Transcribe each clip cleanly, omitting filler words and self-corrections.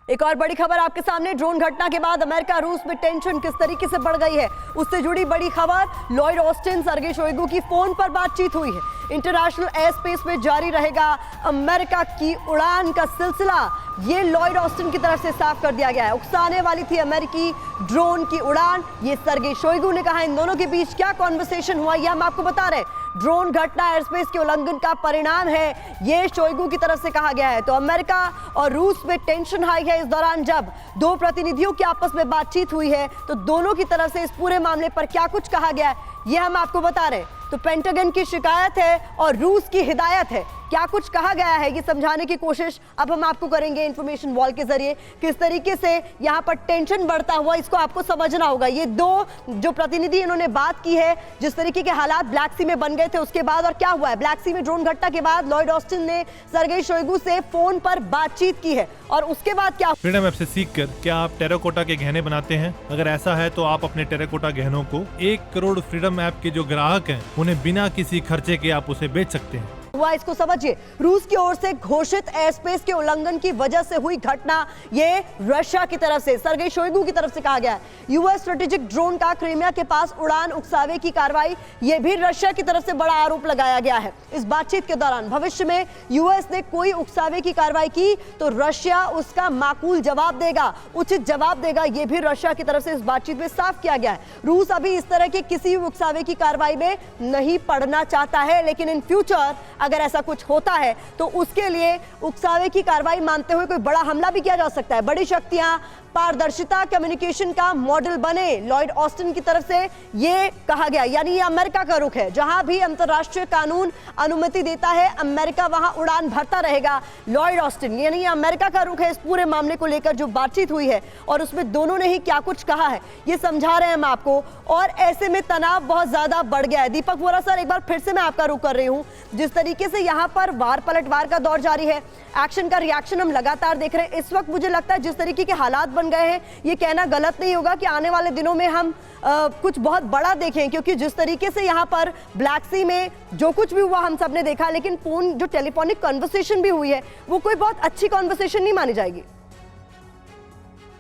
एक और बड़ी खबर आपके सामने। ड्रोन घटना के बाद अमेरिका रूस में टेंशन किस तरीके से बढ़ गई है, उससे जुड़ी बड़ी खबर। लॉयड ऑस्टिन सर्गे शोइगु की फोन पर बातचीत हुई है। इंटरनेशनल एयर स्पेस में जारी रहेगा अमेरिका की उड़ान का सिलसिला। ये लॉयड ऑस्टिन की तरफ से साफ कर दिया गया है। उकसाने वाली थी अमेरिकी ड्रोन की उड़ान, ये सर्गे शोइगु ने कहा। इन दोनों के बीच क्या कॉन्वर्सेशन हुआ ये हम आपको बता रहे हैं। ड्रोन घटना एयर स्पेस के उल्लंघन का परिणाम है, ये शोइगु की तरफ से कहा गया है। तो अमेरिका और रूस में टेंशन हाई है। इस दौरान जब दो प्रतिनिधियों की आपस में बातचीत हुई है तो दोनों की तरफ से इस पूरे मामले पर क्या कुछ कहा गया है ये हम आपको बता रहे हैं। तो पेंटागन की शिकायत है और रूस की हिदायत है। क्या कुछ कहा गया है ये समझाने की कोशिश अब हम आपको करेंगे इंफॉर्मेशन वॉल के जरिए। किस तरीके से यहाँ पर टेंशन बढ़ता हुआ इसको आपको समझना होगा। ये दो जो प्रतिनिधि इन्होंने बात की है, जिस तरीके के हालात ब्लैक सी में बन गए थे उसके बाद, और क्या हुआ है ब्लैक सी में ड्रोन घटना के बाद लॉयड ऑस्टिन ने सर्गे शोइगु से फोन पर बातचीत की है और उसके बाद क्या। फ्रीडम ऐप से सीखकर क्या आप टेराकोटा के गहने बनाते हैं? अगर ऐसा है तो आप अपने टेराकोटा गहनों को 1 करोड़ फ्रीडम ऐप के जो ग्राहक हैं उन्हें बिना किसी खर्चे के आप उसे बेच सकते हैं। हुआ इसको समझिए। रूस की ओर से घोषित एयर स्पेस के उल्लंघन की वजह से हुई घटना, ये रशिया की तरफ से सर्गे शोइगु की तरफ से कहा गया है। यूएस स्ट्रेटेजिक ड्रोन का क्रीमिया के पास उड़ान उकसावे की कार्रवाई, ये भी रशिया की तरफ से बड़ा आरोप लगाया गया है। इस बातचीत के दौरान भविष्य में यूएस ने कोई उकसावे की कार्रवाई की तो रशिया उसका माकूल जवाब देगा, उचित जवाब देगा, ये भी रशिया की तरफ से इस बातचीत में साफ किया गया है। रूस अभी इस तरह के किसी भी उकसावे की कार्रवाई में नहीं पड़ना चाहता है, लेकिन इन फ्यूचर अगर ऐसा कुछ होता है तो उसके लिए उकसावे की कार्रवाई मानते हुए कोई बड़ा हमला भी किया जा सकता है। बड़ी शक्तियां पारदर्शिता कम्युनिकेशन का मॉडल बने, लॉयड ऑस्टिन की तरफ से ये कहा गया। यानी ये अमेरिका का रुख है, जहां भी अंतरराष्ट्रीय कानून अनुमति देता है अमेरिका वहां उड़ान भरता रहेगा। लॉयड ऑस्टिन यानी ये अमेरिका का रुख है इस पूरे मामले को लेकर। जो बातचीत हुई है और उसमें दोनों ने ही क्या कुछ कहा है ये समझा रहे हैं हम आपको, और ऐसे में तनाव बहुत ज्यादा बढ़ गया है। दीपक वोरा सर, एक बार फिर से मैं आपका रुख कर रही हूं। जिस तरीके से यहाँ पर वार पलटवार का दौर जारी है, एक्शन का रिएक्शन हम लगातार देख रहे हैं इस वक्त, मुझे लगता है जिस तरीके के हालात बन गए हैं ये कहना गलत नहीं होगा कि आने वाले दिनों में हम कुछ बहुत बड़ा देखें, क्योंकि जिस तरीके से यहाँ पर ब्लैक सी में जो कुछ भी हुआ हम सब ने देखा, लेकिन फोन जो टेलीफोनिक कन्वर्सेशन भी हुई है वो कोई बहुत अच्छी कन्वर्सेशन नहीं मानी जाएगी।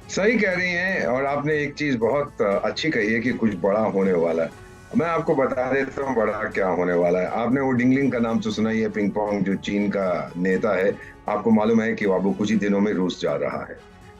सही कह रही हैं, और आपने एक चीज बहुत अच्छी कही है कि कुछ बड़ा होने वाला है। मैं आपको बता देता हूँ बड़ा क्या होने वाला है। आपने वो डिंगलिंग का नाम तो सुना ही है, पिंग पोंग जो चीन का नेता है। आपको मालूम है कि वो कुछ ही दिनों में रूस जा रहा है।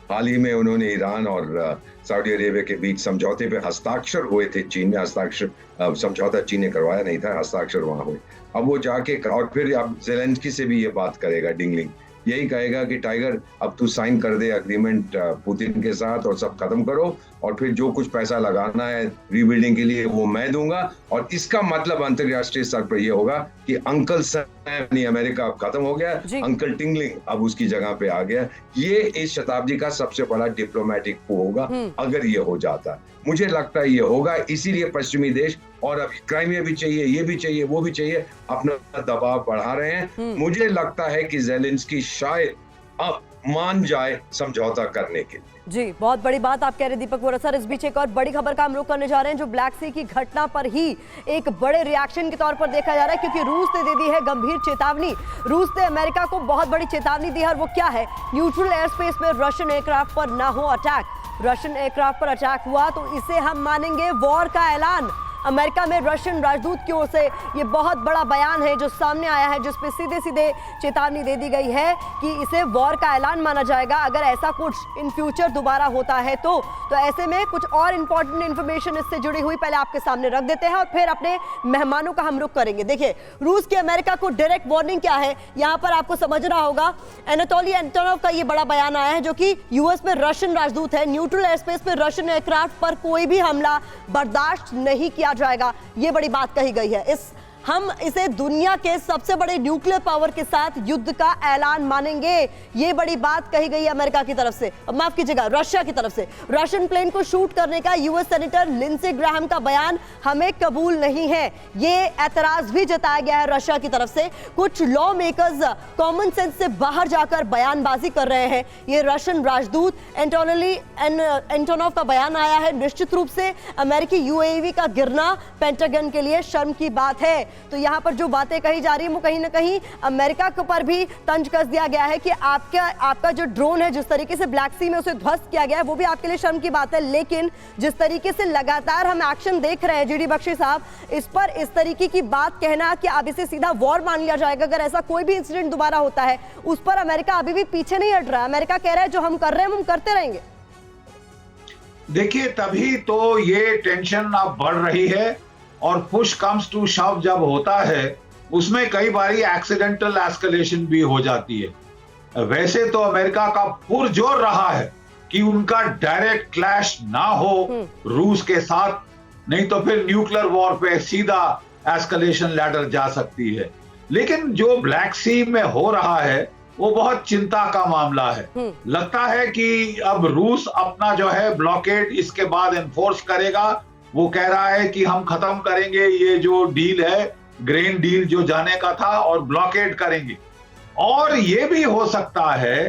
हाल ही में उन्होंने ईरान और सऊदी अरेबिया के बीच समझौते पे हस्ताक्षर हुए थे। चीन में हस्ताक्षर समझौता चीन ने करवाया नहीं था, हस्ताक्षर वहां हुए। अब वो जाके और फिर अब ज़ेलेंस्की से भी ये बात करेगा डिंगलिंग, यही कहेगा कि टाइगर अब तू साइन कर दे एग्रीमेंट पुतिन के साथ और सब खत्म करो, और फिर जो कुछ पैसा लगाना है रीबिल्डिंग के लिए वो मैं दूंगा। और इसका मतलब अंतर्राष्ट्रीय स्तर पर यह होगा कि अंकल सैम अमेरिका अब खत्म हो गया, अंकल टिंगलिंग अब उसकी जगह पे आ गया। ये इस शताब्दी का सबसे बड़ा डिप्लोमेटिक coup होगा अगर ये हो जाता। मुझे लगता है ये होगा, इसीलिए पश्चिमी देश और अभी क्राइमिया भी चाहिए, ये भी चाहिए, वो भी चाहिए, अपना दबाव बढ़ा रहे हैं। मुझे लगता है कि ज़ेलेंस्की शायद अब मान जाए समझौता करने के लिए। जी, बहुत बड़ी बात आप कह रहे हैं दीपक वोरा सर। इस बीच एक और बड़ी खबर का हम लोग करने जा रहे हैं, जो ब्लैक सी की घटना पर ही एक बड़े रिएक्शन के तौर पर देखा जा रहा है, क्योंकि रूस ने दे दी है गंभीर चेतावनी। रूस ने अमेरिका को बहुत बड़ी चेतावनी दी है, और वो क्या है, न्यूट्रल एयर स्पेस में रशियन एयरक्राफ्ट पर ना हो अटैक। रशियन एयरक्राफ्ट पर अटैक हुआ तो इसे हम मानेंगे वॉर का ऐलान। अमेरिका में रशियन राजदूत की ओर से ये बहुत बड़ा बयान है जो सामने आया है, जिसपे सीधे सीधे चेतावनी दे दी गई है कि इसे वॉर का ऐलान माना जाएगा अगर ऐसा कुछ इन फ्यूचर दोबारा होता है तो ऐसे में कुछ और इंपॉर्टेंट इंफॉर्मेशन इससे जुड़ी हुई पहले आपके सामने रख देते हैं और फिर अपने मेहमानों का हम रुख करेंगे। देखिए, रूस की अमेरिका को डायरेक्ट वार्निंग क्या है यहाँ पर आपको समझना होगा। एनाटोली एंटोनोव का ये बड़ा बयान आया है, जो कि यूएस में रशियन राजदूत है। न्यूट्रल एयर स्पेस में रशियन एयरक्राफ्ट पर कोई भी हमला बर्दाश्त नहीं किया जाएगा, ये बड़ी बात कही गई है। हम इसे दुनिया के सबसे बड़े न्यूक्लियर पावर के साथ युद्ध का ऐलान मानेंगे, ये बड़ी बात कही गई है अमेरिका की तरफ से, माफ कीजिएगा रशिया की तरफ से। रशियन प्लेन को शूट करने का यूएस सेनेटर लिंडसे ग्राहम का बयान हमें कबूल नहीं है, ये एतराज भी जताया गया है रशिया की तरफ से। कुछ लॉ मेकर्स कॉमन सेंस से बाहर जाकर बयानबाजी कर रहे हैं। ये रशियन राजदूत एंटोनोव का बयान आया है। निश्चित रूप से अमेरिकी यूएवी का गिरना पेंटागन के लिए शर्म की बात है। तो यहाँ पर जो बातें कही जा रही है वो कहीं ना कहीं अमेरिका के ऊपर भी तंज कस दिया गया है कि आपका जो ड्रोन है जिस तरीके से ब्लैक सी में उसे ध्वस्त किया गया है वो भी आपके लिए शर्म की बात है। लेकिन जिस तरीके से लगातार हम एक्शन देख रहे हैं जीडी बख्शी साहब, इस पर इस तरीके की बात कहना कि अब इसे सीधा वॉर मान लिया जाएगा अगर ऐसा कोई भी इंसिडेंट दोबारा होता है, उस पर अमेरिका अभी भी पीछे नहीं हट रहा। अमेरिका कह रहा है जो हम कर रहे हैं हम करते रहेंगे। देखिए, तभी तो ये टेंशन अब बढ़ रही है और पुश कम्स टू शव जब होता है उसमें कई बारी एक्सीडेंटल एस्केलेशन भी हो जाती है। वैसे तो अमेरिका का पुरजोर रहा है कि उनका डायरेक्ट क्लैश ना हो रूस के साथ, नहीं तो फिर न्यूक्लियर वॉर पे सीधा एस्केलेशन लैडर जा सकती है। लेकिन जो ब्लैक सी में हो रहा है वो बहुत चिंता का मामला है। लगता है कि अब रूस अपना जो है ब्लॉकेड इसके बाद एनफोर्स करेगा। वो कह रहा है कि हम खत्म करेंगे ये जो डील है, ग्रेन डील जो जाने का था, और ब्लॉकेड करेंगे। और ये भी हो सकता है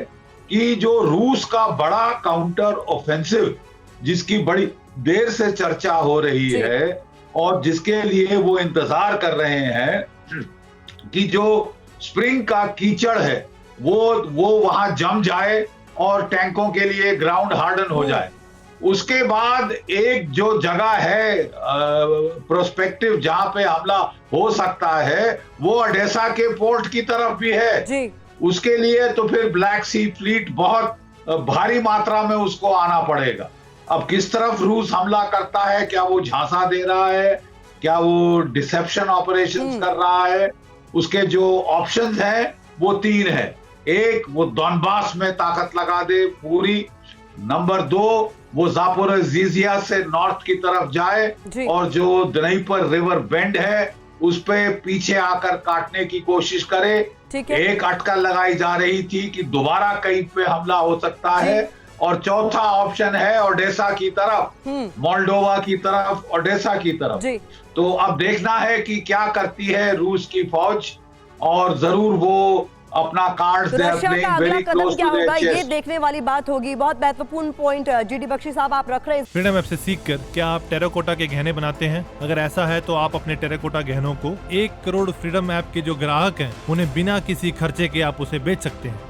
कि जो रूस का बड़ा काउंटर ऑफेंसिव जिसकी बड़ी देर से चर्चा हो रही है और जिसके लिए वो इंतजार कर रहे हैं कि जो स्प्रिंग का कीचड़ है वो वहां जम जाए और टैंकों के लिए ग्राउंड हार्डन हो जाए। उसके बाद एक जो जगह है प्रोस्पेक्टिव जहां पे हमला हो सकता है वो ओडेसा के पोर्ट की तरफ भी है जी। उसके लिए तो फिर ब्लैक सी फ्लीट बहुत भारी मात्रा में उसको आना पड़ेगा। अब किस तरफ रूस हमला करता है, क्या वो झांसा दे रहा है, क्या वो डिसेप्शन ऑपरेशंस कर रहा है, उसके जो ऑप्शंस हैं वो 3 है। एक, वो डॉनबास में ताकत लगा दे पूरी। नंबर 2, वो ज़ापोरिज़िया से नॉर्थ की तरफ जाए और जो दनीपर रिवर बेंड है उस पे पीछे आकर काटने की कोशिश करे। एक अटकल लगाई जा रही थी कि दोबारा कहीं पे हमला हो सकता है। और चौथा ऑप्शन है ओडेसा की तरफ, मोल्डोवा की तरफ, ओडेसा की तरफ। तो अब देखना है कि क्या करती है रूस की फौज, और जरूर वो अपना कार्ड्स दे रशिया प्लेइंग का अगला वेरी कदम क्लोज क्या टू देयर होगा ये चेस्ट। देखने वाली बात होगी। बहुत महत्वपूर्ण पॉइंट जीडी बख्शी साहब आप रख रहे हैं। फ्रीडम ऐप से सीखकर क्या आप टेराकोटा के गहने बनाते हैं? अगर ऐसा है तो आप अपने टेराकोटा गहनों को 1 करोड़ फ्रीडम ऐप के जो ग्राहक हैं उन्हें बिना किसी खर्चे के आप उसे बेच सकते हैं।